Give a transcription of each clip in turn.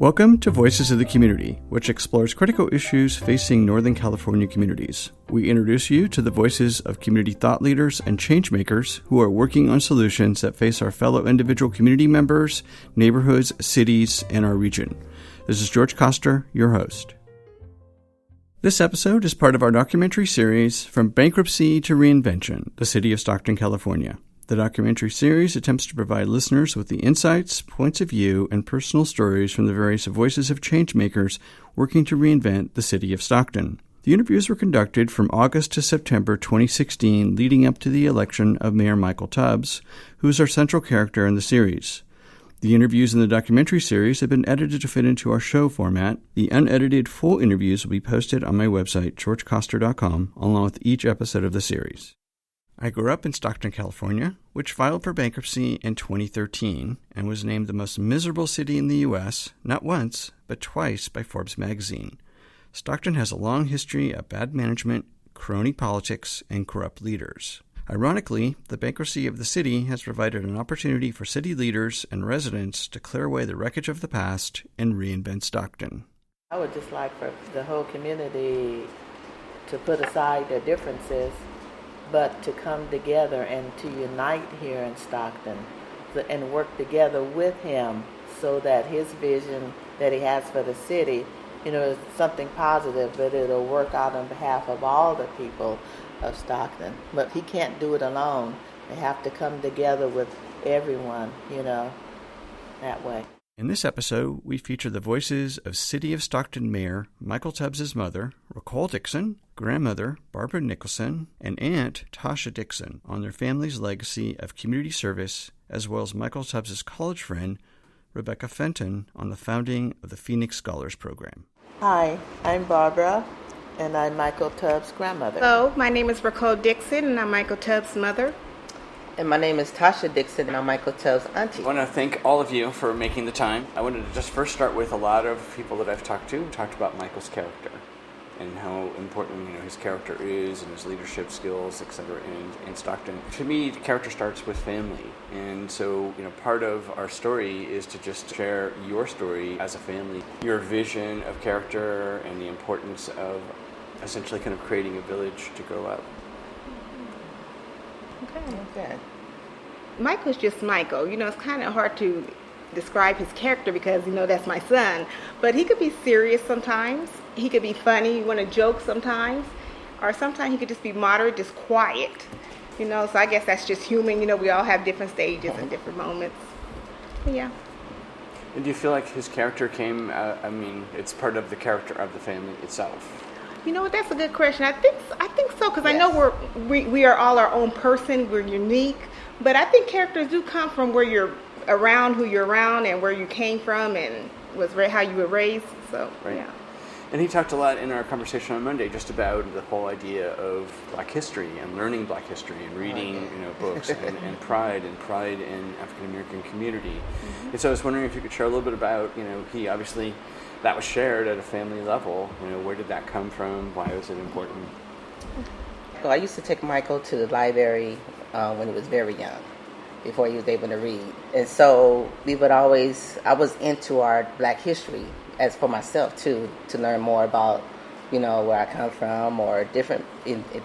Welcome to Voices of the Community, which explores critical issues facing Northern California communities. We introduce you to the voices of community thought leaders and changemakers who are working on solutions that face our fellow individual community members, neighborhoods, cities, and our region. This is George Koster, your host. This episode is part of our documentary series, From Bankruptcy to Reinvention, the City of Stockton, California. The documentary series attempts to provide listeners with the insights, points of view, and personal stories from the various voices of changemakers working to reinvent the city of Stockton. The interviews were conducted from August to September 2016, leading up to the election of Mayor Michael Tubbs, who is our central character in the series. The interviews in the documentary series have been edited to fit into our show format. The unedited full interviews will be posted on my website, georgekoster.com, along with each episode of the series. I grew up in Stockton, California, which filed for bankruptcy in 2013 and was named the most miserable city in the U.S., not once, but twice by Forbes magazine. Stockton has a long history of bad management, crony politics, and corrupt leaders. Ironically, the bankruptcy of the city has provided an opportunity for city leaders and residents to clear away the wreckage of the past and reinvent Stockton. I would just like for the whole community to put aside their differences, but to come together and to unite here in Stockton and work together with him so that his vision that he has for the city, is something positive, but it'll work out on behalf of all the people of Stockton. But he can't do it alone. They have to come together with everyone, that way. In this episode, we feature the voices of City of Stockton Mayor Michael Tubbs' mother, Ricole Dixon, grandmother Barbara Nicholson, and aunt Tasha Dixon on their family's legacy of community service, as well as Michael Tubbs' college friend, Rebecca Fenton, on the founding of the Phoenix Scholars Program. Hi, I'm Barbara, and I'm Michael Tubbs' grandmother. Hello, my name is Ricole Dixon, and I'm Michael Tubbs' mother. And my name is Tasha Dixon, and I'm Michael Tubbs' auntie. I want to thank all of you for making the time. I wanted to just first start with a lot of people that I've talked about Michael's character and how important his character is and his leadership skills, etc. in Stockton. To me, character starts with family, and so part of our story is to just share your story as a family, your vision of character, and the importance of essentially kind of creating a village to grow up. Okay. Michael's just Michael. It's kind of hard to describe his character because, that's my son. But he could be serious sometimes. He could be funny. You want to joke sometimes. Or sometimes he could just be moderate, just quiet. So I guess that's just human. We all have different stages and different moments. But yeah. And do you feel like his character came, it's part of the character of the family itself? That's a good question. I think so, because yes. I know we are all our own person. We're unique, but I think characters do come from where you're around, who you're around, and where you came from, and how you were raised. So right. Yeah. And he talked a lot in our conversation on Monday just about the whole idea of Black history and learning Black history and reading books and pride in African American community. Mm-hmm. And so I was wondering if you could share a little bit about he obviously. That was shared at a family level. Where did that come from? Why was it important? Well, I used to take Michael to the library when he was very young, before he was able to read. And so I was into our Black history, as for myself too, to learn more about, where I come from or different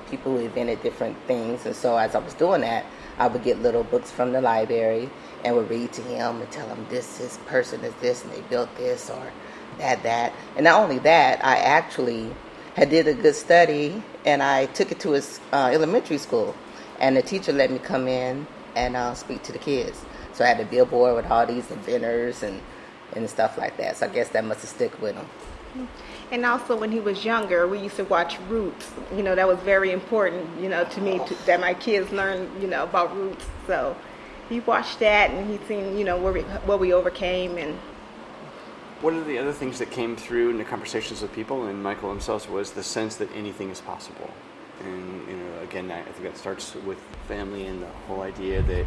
people who invented different things. And so as I was doing that, I would get little books from the library and would read to him and tell him this person is this and they built this or that. And not only that, I actually had did a good study and I took it to his elementary school, and the teacher let me come in and speak to the kids. So I had a billboard with all these inventors and stuff like that. So I guess that must have stuck with him. And also when he was younger, we used to watch Roots. That was very important, to me, that my kids learn, about Roots. So he watched that and he'd seen, what we overcame. And one of the other things that came through in the conversations with people and Michael himself was the sense that anything is possible. And, again, I think that starts with family and the whole idea that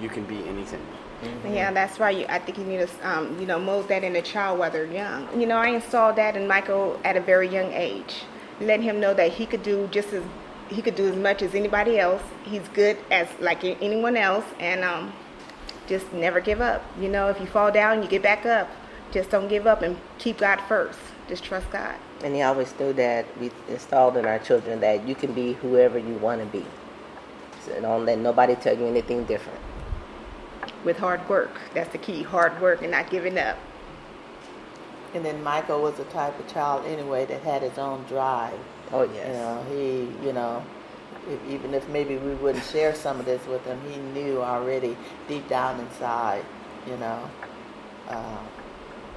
you can be anything. Mm-hmm. Yeah, that's right. I think you need to, mold that in a child while they're young. I installed that in Michael at a very young age, letting him know that he could do as much as anybody else. He's good as like anyone else, and just never give up. If you fall down, you get back up. Just don't give up and keep God first. Just trust God. And he always knew that we installed in our children that you can be whoever you want to be. So don't let nobody tell you anything different. With hard work. That's the key. Hard work and not giving up. And then Michael was the type of child anyway that had his own drive. Oh, yes. Even if maybe we wouldn't share some of this with him, he knew already deep down inside,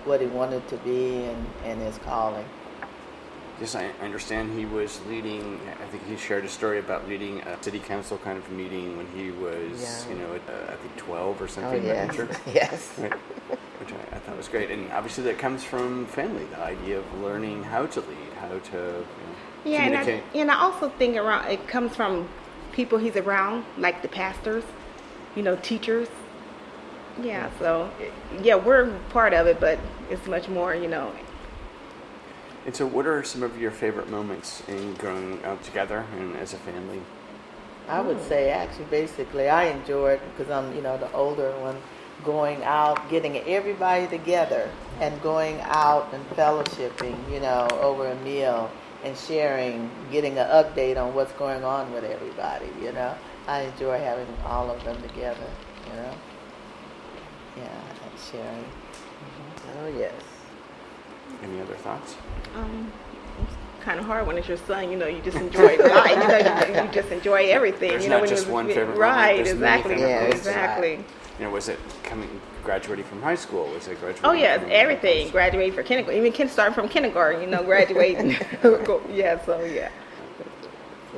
what he wanted to be and his calling. Yes, I understand he was leading, I think he shared a story about leading a city council kind of meeting when he was, I think 12 or something. Oh, yes. Sure. Yes. Right. Which I thought was great. And obviously that comes from family, the idea of learning how to lead, how to communicate. And I also think it comes from people he's around, like the pastors, teachers. Yeah, so, we're part of it, but it's much more, And so what are some of your favorite moments in growing up together and as a family? I would say actually basically I enjoy it because I'm, the older one, going out, getting everybody together and going out and fellowshipping, over a meal and sharing, getting an update on what's going on with everybody, I enjoy having all of them together, Yeah, and sharing. Oh, yes. Any other thoughts? It's kind of hard when it's your son, you just enjoy life, you just enjoy everything. There's when not just you're one favorite moment. Right, There's exactly. many favorite moments. Exactly. Was it graduating from high school? Was it graduating? Oh, yeah, from everything. Graduating from kindergarten. Even starting from kindergarten, graduating. Yeah, so yeah.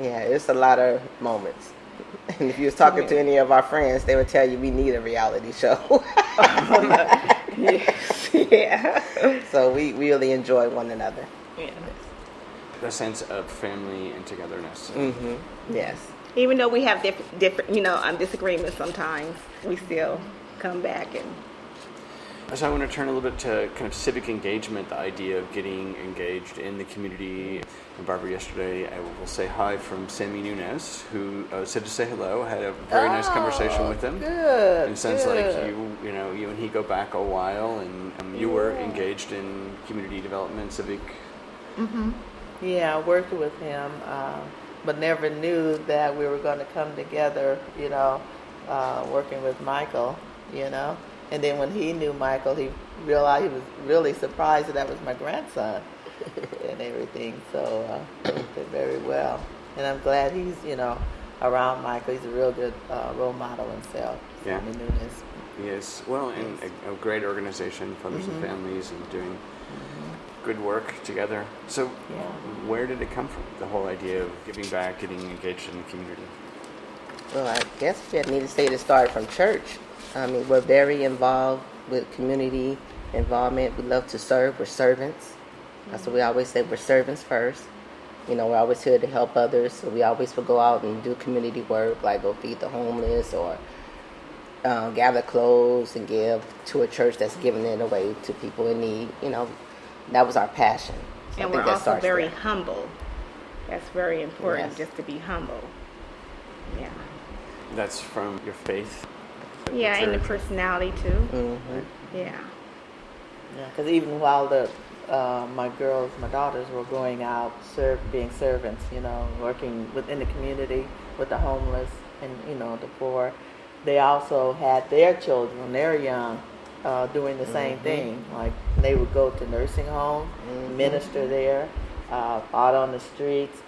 Yeah, it's a lot of moments. And if you was talking to any of our friends, they would tell you we need a reality show. Yes, yeah. So we really enjoy one another. Yeah. The sense of family and togetherness. Mm-hmm. Yes. Even though we have different, disagreements sometimes, we still come back and. So I want to turn a little bit to kind of civic engagement, the idea of getting engaged in the community. And Barbara, yesterday, I will say hi from Sammy Nunes, who said to say hello. Had a very nice conversation with him. Good. And it sounds like you and he go back a while, and you were engaged in community development, civic. Mm-hmm. Yeah, I worked with him, but never knew that we were going to come together. Working with Michael. And then when he knew Michael, he realized he was really surprised that was my grandson and everything. So it did very well. And I'm glad he's, around Michael. He's a real good role model himself. Yeah. Nunes. He is. Well, in a great organization, Fathers and Families, and doing good work together. So where did it come from, the whole idea of giving back, getting engaged in the community? Well, I guess we need to say it started from church. I mean, we're very involved with community involvement. We love to serve. We're servants. That's what we always say. We're servants first. We're always here to help others. So we always will go out and do community work, like go feed the homeless or gather clothes and give to a church that's giving it away to people in need. That was our passion. So and we're also very humble. That's very important, just to be humble. Yeah. That's from your faith? Yeah, and the personality too. Mm-hmm. Yeah. Yeah, because even while my daughters were going out, being servants, working within the community with the homeless and, the poor, they also had their children when they're young doing the same thing. Like they would go to nursing homes, minister there, out on the streets,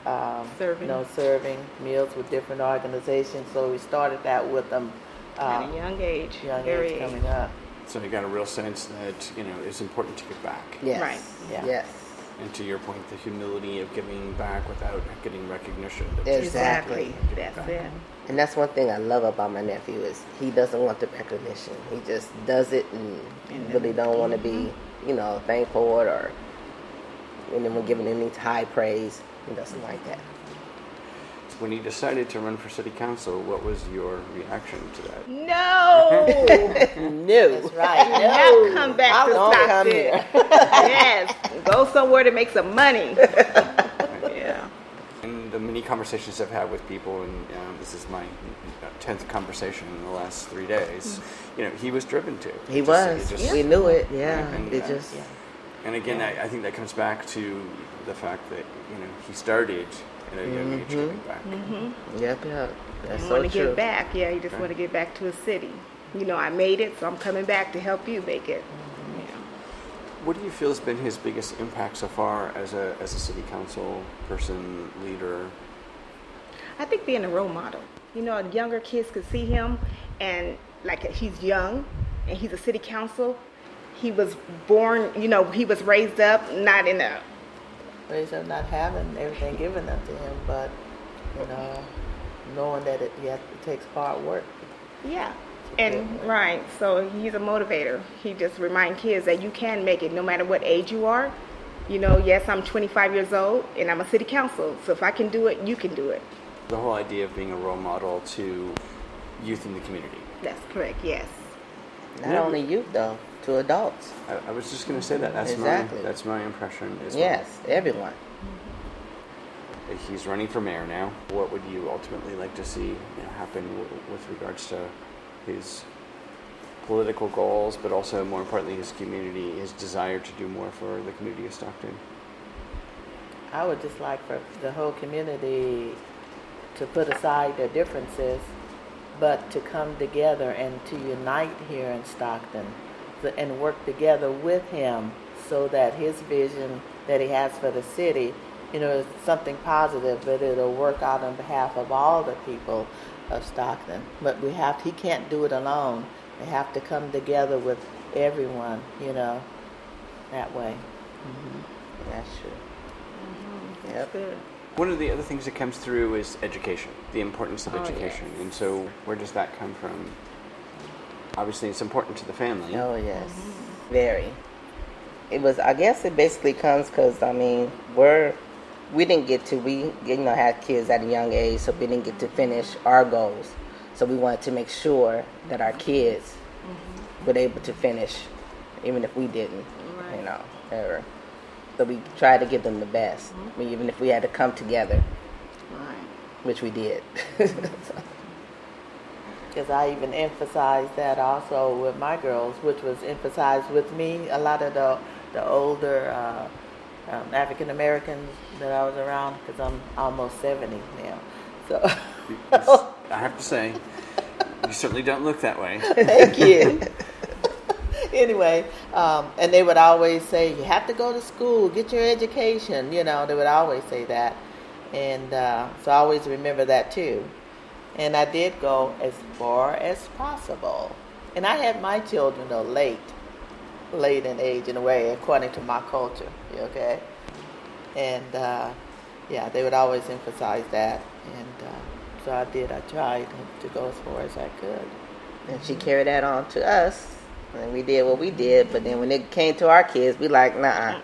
serving meals with different organizations. So we started that with them. At a young age. Coming up. So you got a real sense that, it's important to give back. Yes. Right. Yeah. Yes. And to your point, the humility of giving back without getting recognition. Exactly. That's it. And that's one thing I love about my nephew is he doesn't want the recognition. He just does it and really don't want to be, thanked for it or when giving any high praise. He doesn't like that. When you decided to run for city council, what was your reaction to that? No. No. That's right. Not come back to Don't come Stockton. here. Yes. Go somewhere to make some money. Yeah. And the mini conversations I've had with people, and this is my 10th conversation in the last 3 days, he was driven to. He was. We knew it. Yeah. And, it just. And again, I think that comes back to the fact that he started at a young age giving back. Yep. That's You so want to true. give back. Yeah, you just want to give back to a city. I made it, so I'm coming back to help you make it. What do you feel has been his biggest impact so far as a city council person, leader? I think being a role model. Younger kids could see him, and like he's young, and he's a city council. He was born, he was raised up not in a. Raised up not having everything given up to him, but knowing that it takes hard work. Yeah. And right, so he's a motivator. He just reminds kids that you can make it no matter what age you are. Yes, I'm 25 years old and I'm a city council. So if I can do it, you can do it. The whole idea of being a role model to youth in the community. That's correct, yes. Not only youth, though, to adults. I was just going to say that. That's Exactly. that's my impression as Yes, everyone. well. He's running for mayor now. What would you ultimately like to see happen with regards to his political goals, but also more importantly his community, his desire to do more for the community of Stockton? I would just like for the whole community to put aside their differences, but to come together and to unite here in Stockton and work together with him so that his vision that he has for the city, is something positive, but it'll work out on behalf of all the people of Stockton. But he can't do it alone. They have to come together with everyone, that way. That's true. That's good. One of the other things that comes through is education, the importance of education. Yes. And so where does that come from? Obviously it's important to the family. Oh, yes. Very. I guess it basically comes because, we didn't get to, had kids at a young age, so we didn't get to finish our goals. So we wanted to make sure that our kids were able to finish, even if we didn't, Right. ever. So we tried to give them the best, even if we had to come together, Right. which we did. Because I even emphasized that also with my girls, which was emphasized with me. A lot of the older African Americans that I was around, because I'm almost 70 now. So I have to say, you certainly don't look that way. thank you. Anyway, and they would always say, you have to go to school, get your education. They would always say that. And so I always remember that too. And I did go as far as possible. And I had my children, though, late in age, in a way, according to my culture, okay? And, they would always emphasize that. And so I tried to go as far as I could. And she carried that on to us, and we did what we did. But then when it came to our kids, we like, nah,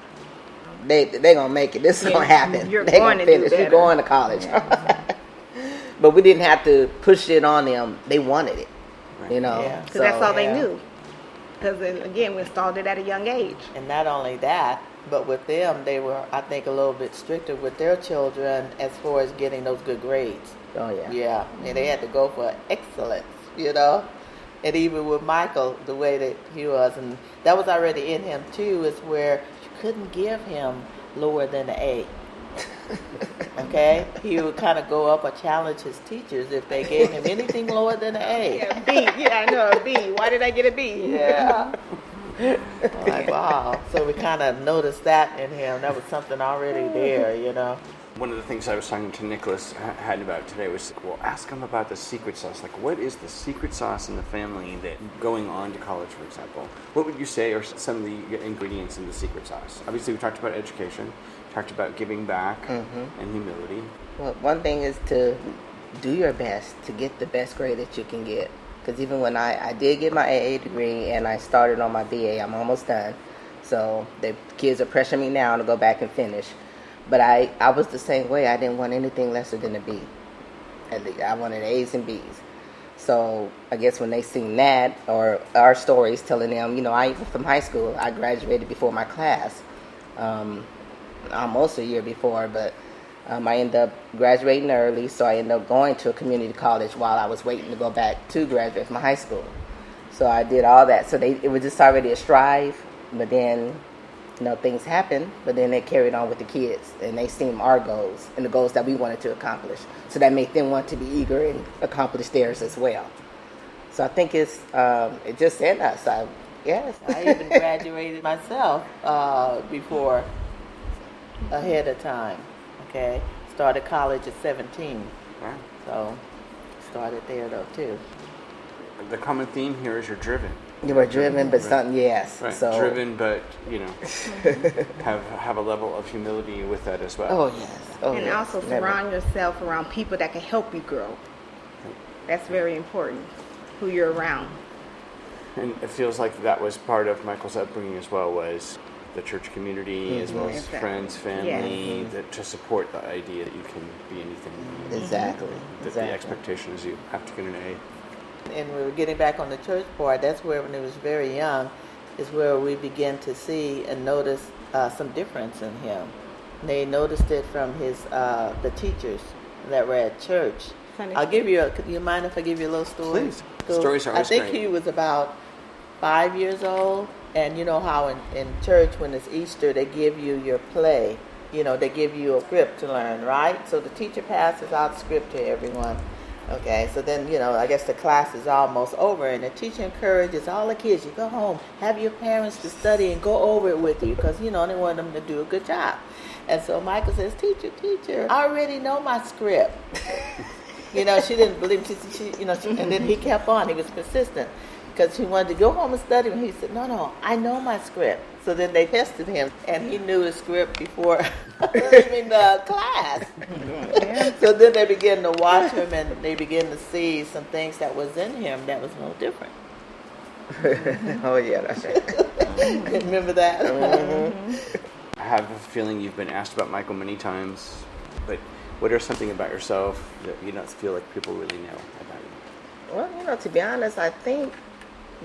they gonna make it. This is gonna happen. You're they going gonna to do finish. better. You're going to college. But we didn't have to push it on them. They wanted it, Right. Yeah. Because that's all they Yeah. knew. Because, again, we installed it at a young age. And not only that, but with them, they were, I think, a little bit stricter with their children as far as getting those good grades. Oh yeah. Yeah, and they had to go for excellence, And even with Michael, the way that he was, and that was already in him too, is where you couldn't give him lower than an A. Okay? He would kind of go up or challenge his teachers if they gave him anything lower than an A. Yeah, B. Yeah, I know, a B. Why did I get a B? Yeah. Like, wow. So we kind of noticed that in him. That was something already there, One of the things I was talking to Nicholas had about today was, ask him about the secret sauce. Like, what is the secret sauce in the family that going on to college, for example? What would you say are some of the ingredients in the secret sauce? Obviously, we talked about education, talked about giving back and humility. Well, one thing is to do your best to get the best grade that you can get. Because even when I did get my AA degree and I started on my BA, I'm almost done. So the kids are pressuring me now to go back and finish. But I was the same way. I didn't want anything lesser than a B. At least I wanted A's and B's. So I guess when they seen that, or our stories telling them, from high school, I graduated before my class, almost a year before. But I ended up graduating early, so I ended up going to a community college while I was waiting to go back to graduate from high school. So I did all that. So it was just already a strive, but then, things happened, but then they carried on with the kids, and they seen our goals and the goals that we wanted to accomplish. So that made them want to be eager and accomplish theirs as well. So I think it's it just in us. Yes. I even graduated myself before, ahead of time. Okay, started college at 17. Wow. So started there though too. The common theme here is you're driven. You were driven, but something, yes. Right. So Driven, but have a level of humility with that as well. Oh yes. Oh, And yes. also surround yourself around people that can help you grow. That's very important, who you're around. And it feels like that was part of Michael's upbringing as well, was the church community as well as Exactly. friends, family, to support the idea that you can be anything. Exactly. That the expectation is you have to get an A. And we were getting back on the church part. That's where, when he was very young, is where we began to see and notice some difference in him. And they noticed it from his the teachers that were at church. I'll give you you mind if I give you a little story? Please. Stories are always I think great. he was about 5 years old, and you know how in church when it's Easter they give you your play. They give you a script to learn, right? So the teacher passes out the script to everyone. Okay, so then, I guess the class is almost over, and the teacher encourages all the kids, you go home, have your parents to study and go over it with you, because, they want them to do a good job. And so Michael says, teacher, I already know my script. She didn't believe, and then he kept on, he was persistent, because he wanted to go home and study, and he said, no, I know my script. So then they tested him, and he knew the script before leaving the class. So then they began to watch him, and they began to see some things that was in him that was no different. Oh yeah, that's right. Remember that? I have a feeling you've been asked about Michael many times, but what are something about yourself that you don't feel like people really know about you? Well, to be honest, I think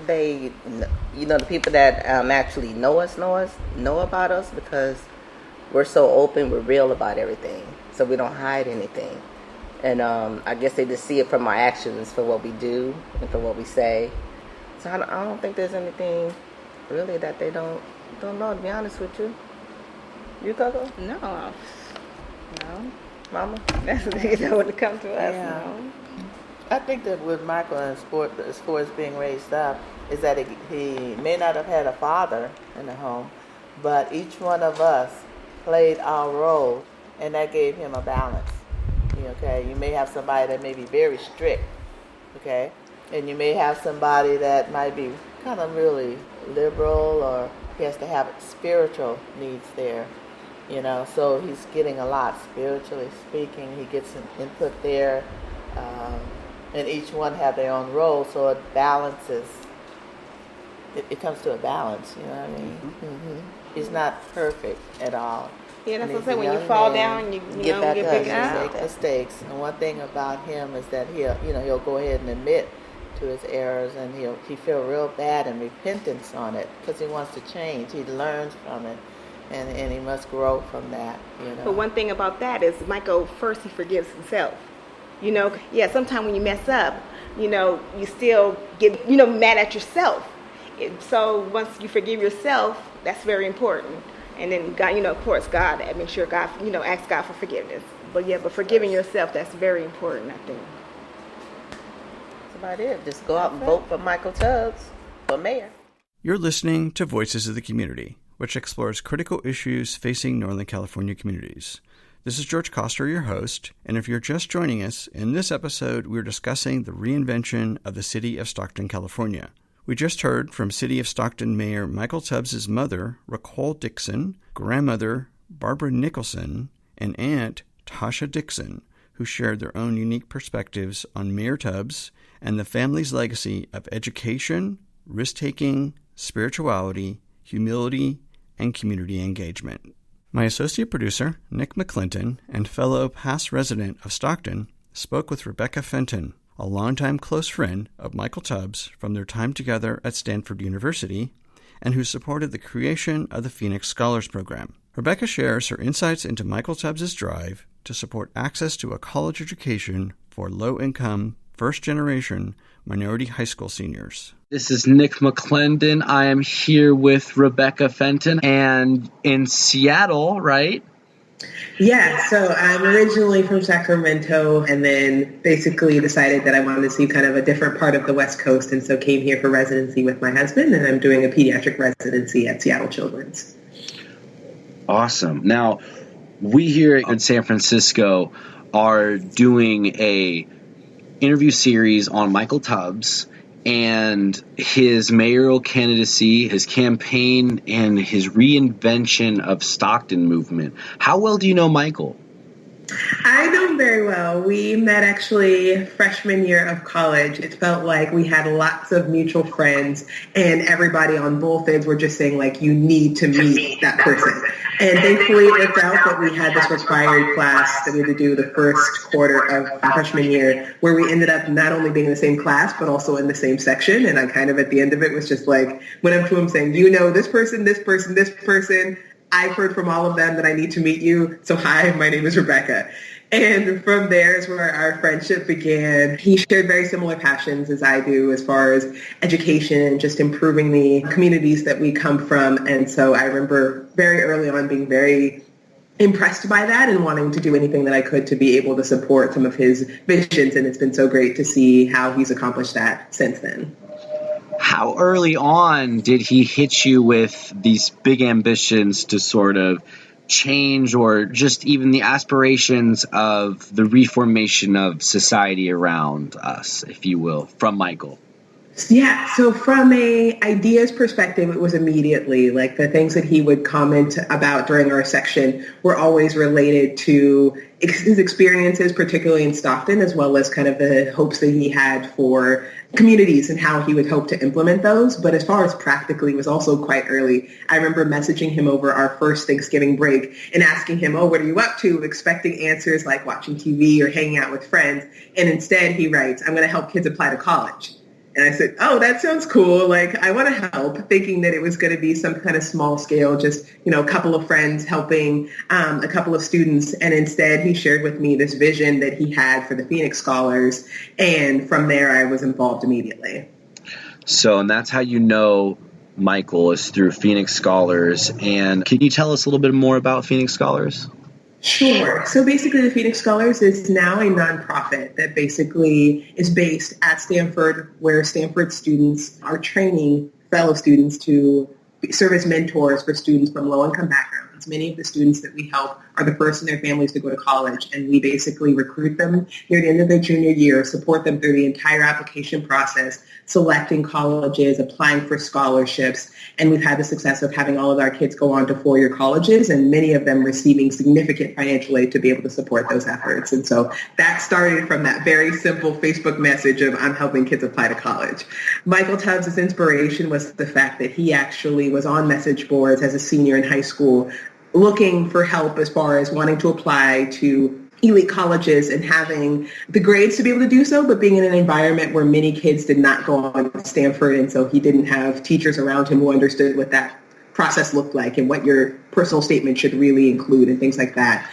they, the people that actually know about us, because we're so open, we're real about everything, so we don't hide anything. And I guess they just see it from our actions for what we do and for what we say. So I don't think there's anything really that they don't know, to be honest with you. You, Coco? No. Mama? That's that wouldn't come to us. Yeah. No. I think that with Michael and as far as being raised up, is that he may not have had a father in the home, but each one of us played our role, and that gave him a balance. Okay, you may have somebody that may be very strict, okay, and you may have somebody that might be kind of really liberal, or he has to have spiritual needs there. So he's getting a lot spiritually speaking. He gets some input there, and each one have their own role, so it balances. It comes to a balance, you know what I mean? Mm-hmm. He's not perfect at all. Yeah, that's And what I'm he's saying. a When you young fall man. down, you Get back up. pick He up. make mistakes, and one thing about him is that he'll go ahead and admit to his errors, and he feel real bad and repentance on it, because he wants to change. He learns from it, and he must grow from that. But one thing about that is Michael, first he forgives himself. Sometimes when you mess up, you still get, mad at yourself. So once you forgive yourself, that's very important. And then God, of course, God, make sure God, ask God for forgiveness. But forgiving yourself, that's very important, I think. That's about it. Just go out and vote for Michael Tubbs for mayor. You're listening to Voices of the Community, which explores critical issues facing Northern California communities. This is George Coster, your host, and if you're just joining us, in this episode we're discussing the reinvention of the city of Stockton, California. We just heard from City of Stockton Mayor Michael Tubbs' mother, Raquel Dixon, grandmother Barbara Nicholson, and aunt Tasha Dixon, who shared their own unique perspectives on Mayor Tubbs and the family's legacy of education, risk-taking, spirituality, humility, and community engagement. My associate producer, Nick McClinton, and fellow past resident of Stockton, spoke with Rebecca Fenton, a longtime close friend of Michael Tubbs from their time together at Stanford University, and who supported the creation of the Phoenix Scholars Program. Rebecca shares her insights into Michael Tubbs' drive to support access to a college education for low-income, first-generation minority high school seniors. This is Nick McClendon. I am here with Rebecca Fenton, and in Seattle, right? Yeah, so I'm originally from Sacramento and then basically decided that I wanted to see kind of a different part of the West Coast, and so came here for residency with my husband, and I'm doing a pediatric residency at Seattle Children's. Awesome. Now, we here in San Francisco are doing a interview series on Michael Tubbs and his mayoral candidacy, his campaign, and his reinvention of Stockton movement. How well do you know Michael? I know him very well. We met actually freshman year of college. It felt like we had lots of mutual friends, and everybody on both ends were just saying, like, you need to meet that person. And thankfully it worked out that we had this required class that we had to do the first quarter of freshman year, where we ended up not only being in the same class, but also in the same section. And I kind of, at the end of it, was just like, went up to him saying, you know, this person, this person, this person. I've heard from all of them that I need to meet you. So hi, my name is Rebecca. And from there is where our friendship began. He shared very similar passions as I do as far as education and just improving the communities that we come from. And so I remember very early on being very impressed by that and wanting to do anything that I could to be able to support some of his visions. And it's been so great to see how he's accomplished that since then. How early on did he hit you with these big ambitions to sort of change, or just even the aspirations of the reformation of society around us, if you will, from Michael? Yeah, so from a ideas perspective, it was immediately like the things that he would comment about during our section were always related to his experiences, particularly in Stockton, as well as kind of the hopes that he had for communities and how he would hope to implement those. But as far as practically, it was also quite early. I remember messaging him over our first Thanksgiving break and asking him, oh, what are you up to? Expecting answers like watching TV or hanging out with friends. And instead he writes, I'm going to help kids apply to college. And I said, oh, that sounds cool. Like, I want to help, thinking that it was going to be some kind of small scale, just, you know, a couple of friends helping a couple of students. And instead, he shared with me this vision that he had for the Phoenix Scholars. And from there, I was involved immediately. So, and that's how you know Michael, is through Phoenix Scholars. And can you tell us a little bit more about Phoenix Scholars? Sure. So basically, the Phoenix Scholars is now a nonprofit that basically is based at Stanford, where Stanford students are training fellow students to serve as mentors for students from low-income backgrounds. Many of the students that we help are the first in their families to go to college, and we basically recruit them near the end of their junior year, support them through the entire application process, selecting colleges, applying for scholarships, and we've had the success of having all of our kids go on to four-year colleges, and many of them receiving significant financial aid to be able to support those efforts. And so that started from that very simple Facebook message of, I'm helping kids apply to college. Michael Tubbs' inspiration was the fact that he actually was on message boards as a senior in high school, looking for help as far as wanting to apply to elite colleges and having the grades to be able to do so, but being in an environment where many kids did not go on to Stanford, and so he didn't have teachers around him who understood what that process looked like and what your personal statement should really include and things like that.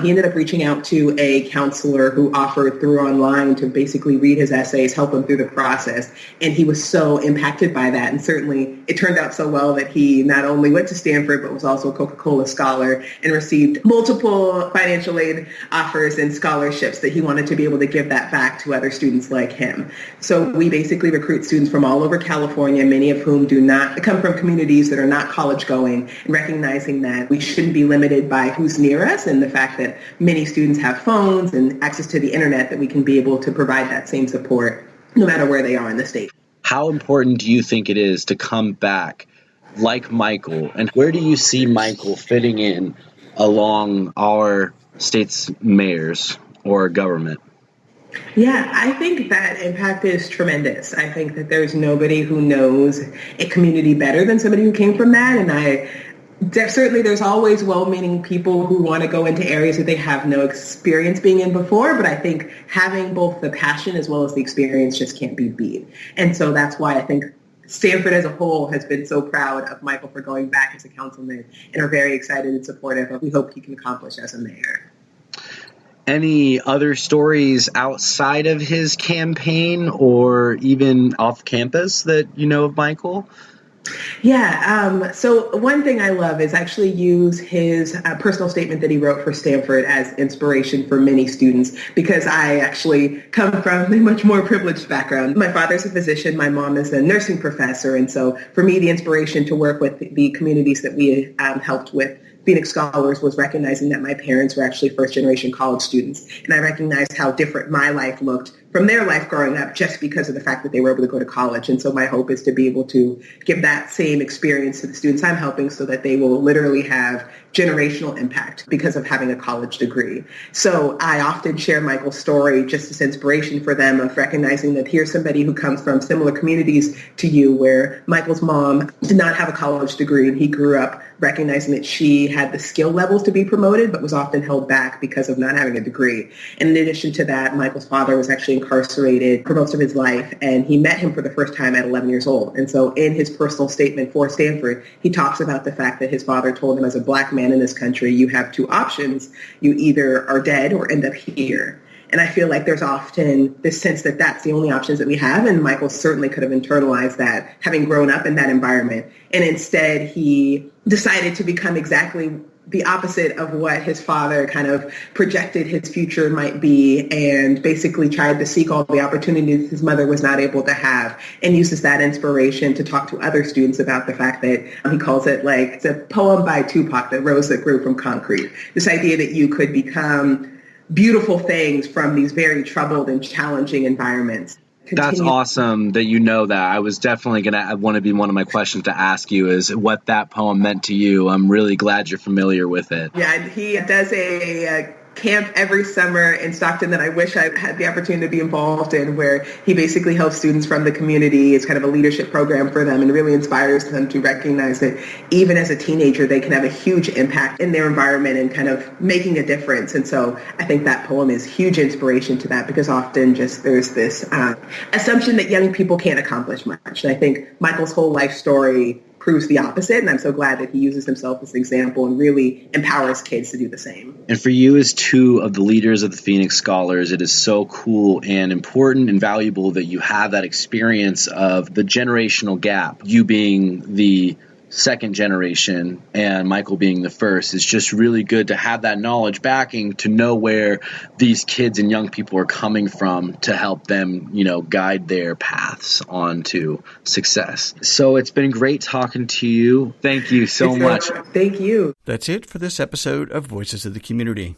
He ended up reaching out to a counselor who offered through online to basically read his essays, help him through the process. And he was so impacted by that. And certainly it turned out so well that he not only went to Stanford, but was also a Coca-Cola scholar and received multiple financial aid offers and scholarships that he wanted to be able to give that back to other students like him. So we basically recruit students from all over California, many of whom do not come from communities that are not college going, and recognizing that we shouldn't be limited by who's near us and the fact that many students have phones and access to the internet, that we can be able to provide that same support no matter where they are in the state. How important do you think it is to come back like Michael, and where do you see Michael fitting in along our state's mayors or government? Yeah, I think that impact is tremendous. I think that there's nobody who knows a community better than somebody who came from that. And certainly there's always well-meaning people who want to go into areas that they have no experience being in before, but I think having both the passion as well as the experience just can't be beat. And so that's why I think Stanford as a whole has been so proud of Michael for going back as a councilman and are very excited and supportive of what we hope he can accomplish as a mayor. Any other stories outside of his campaign or even off campus that you know of Michael? Yeah. So one thing I love is actually use his personal statement that he wrote for Stanford as inspiration for many students, because I actually come from a much more privileged background. My father's a physician. My mom is a nursing professor. And so for me, the inspiration to work with the communities that we helped with Phoenix Scholars was recognizing that my parents were actually first-generation college students. And I recognized how different my life looked from their life growing up just because of the fact that they were able to go to college. And so my hope is to be able to give that same experience to the students I'm helping so that they will literally have generational impact because of having a college degree. So I often share Michael's story just as inspiration for them of recognizing that here's somebody who comes from similar communities to you, where Michael's mom did not have a college degree, and he grew up recognizing that she had the skill levels to be promoted but was often held back because of not having a degree. And in addition to that, Michael's father was actually incarcerated for most of his life, and he met him for the first time at 11 years old. And so in his personal statement for Stanford, he talks about the fact that his father told him, as a black man in this country, you have two options. You either are dead or end up here. And I feel like there's often this sense that that's the only options that we have. And Michael certainly could have internalized that, having grown up in that environment. And instead, he decided to become exactly the opposite of what his father kind of projected his future might be, and basically tried to seek all the opportunities his mother was not able to have, and uses that inspiration to talk to other students about the fact that he calls it like, it's a poem by Tupac, The Rose That Grew from Concrete. This idea that you could become beautiful things from these very troubled and challenging environments. That's awesome that you know that. I was definitely going to want to be one of my questions to ask you is what that poem meant to you. I'm really glad you're familiar with it. Yeah, he does a camp every summer in Stockton that I wish I had the opportunity to be involved in, where he basically helps students from the community. It's kind of a leadership program for them and really inspires them to recognize that even as a teenager, they can have a huge impact in their environment and kind of making a difference. And so I think that poem is huge inspiration to that, because often just there's this assumption that young people can't accomplish much. And I think Michael's whole life story proves the opposite, and I'm so glad that he uses himself as an example and really empowers kids to do the same. And for you, as two of the leaders of the Phoenix Scholars, it is so cool and important and valuable that you have that experience of the generational gap, you being the second generation and Michael being the first. It's just really good to have that knowledge backing, to know where these kids and young people are coming from to help them, guide their paths on to success. So it's been great talking to you. Thank you so much. Thank you. That's it for this episode of Voices of the Community.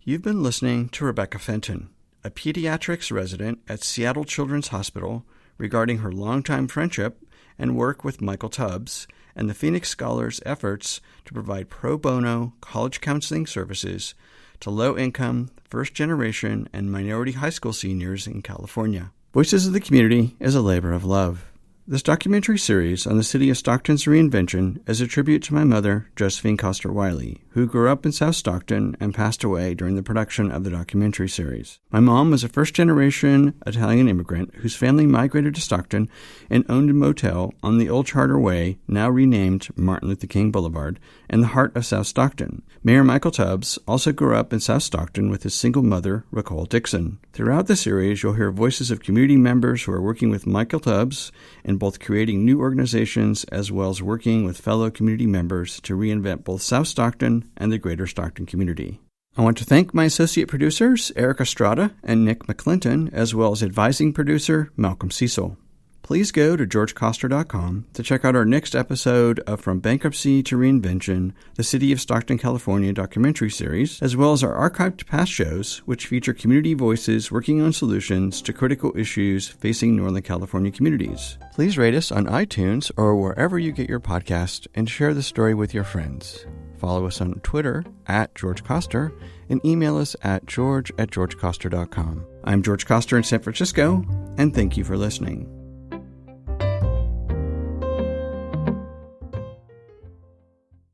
You've been listening to Rebecca Fenton, a pediatrics resident at Seattle Children's Hospital, regarding her longtime friendship and work with Michael Tubbs and the Phoenix Scholars' efforts to provide pro bono college counseling services to low-income, first-generation, and minority high school seniors in California. Voices of the Community is a labor of love. This documentary series on the city of Stockton's reinvention is a tribute to my mother, Josephine Coster Wiley, who grew up in South Stockton and passed away during the production of the documentary series. My mom was a first-generation Italian immigrant whose family migrated to Stockton and owned a motel on the Old Charter Way, now renamed Martin Luther King Boulevard, in the heart of South Stockton. Mayor Michael Tubbs also grew up in South Stockton with his single mother, Ricole Dixon. Throughout the series, you'll hear voices of community members who are working with Michael Tubbs in both creating new organizations as well as working with fellow community members to reinvent both South Stockton and the greater Stockton community. I want to thank my associate producers, Eric Estrada and Nick McClinton, as well as advising producer, Malcolm Cecil. Please go to georgecoster.com to check out our next episode of From Bankruptcy to Reinvention, the City of Stockton, California documentary series, as well as our archived past shows, which feature community voices working on solutions to critical issues facing Northern California communities. Please rate us on iTunes or wherever you get your podcast and share the story with your friends. Follow us on Twitter @GeorgeCoster and email us at george@georgecoster.com. I'm George Coster in San Francisco, and thank you for listening.